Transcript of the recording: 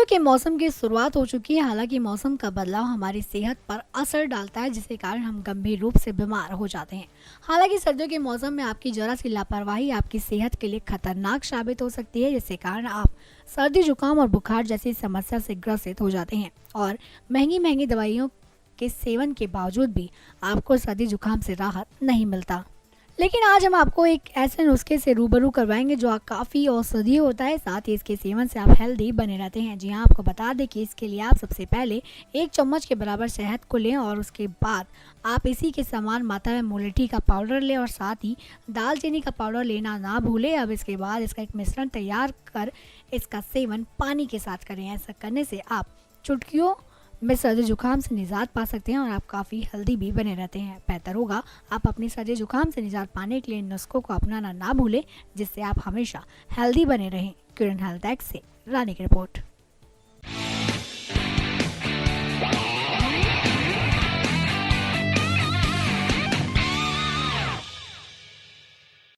के मौसम की शुरुआत हो चुकी है। हालांकि मौसम का बदलाव हमारी सेहत पर असर डालता है, जिसके कारण हम गंभीर रूप से बीमार हो जाते हैं। हालांकि सर्दियों के मौसम में आपकी जरा सी लापरवाही आपकी सेहत के लिए खतरनाक साबित हो सकती है, जिसके कारण आप सर्दी, जुकाम और बुखार जैसी समस्या से ग्रसित हो जाते हैं और महंगी महंगी दवाइयों के सेवन के बावजूद भी आपको सर्दी जुकाम से राहत नहीं मिलता। लेकिन आज हम आपको एक ऐसे नुस्खे से रूबरू करवाएंगे जो काफ़ी औषधीय होता है, साथ ही इसके सेवन से आप हेल्दी बने रहते हैं। जी हाँ, आपको बता दें कि इसके लिए आप सबसे पहले 1 चम्मच के बराबर शहद को लें और उसके बाद आप इसी के समान मात्रा में मुलट्ठी का पाउडर लें और साथ ही दालचीनी का पाउडर लेना ना भूलें। अब इसके बाद इसका एक मिश्रण तैयार कर इसका सेवन पानी के साथ करें। ऐसा करने से आप चुटकियों में सर्दी जुकाम से निजात पा सकते हैं और आप काफ़ी हेल्दी भी बने रहते हैं। बेहतर होगा आप अपनी सर्दी जुकाम से निजात पाने के लिए इन नुस्खों को अपनाना ना भूलें, जिससे आप हमेशा हेल्दी बने रहें। क्यूरन हेल्थ एक्ट से रानी की रिपोर्ट।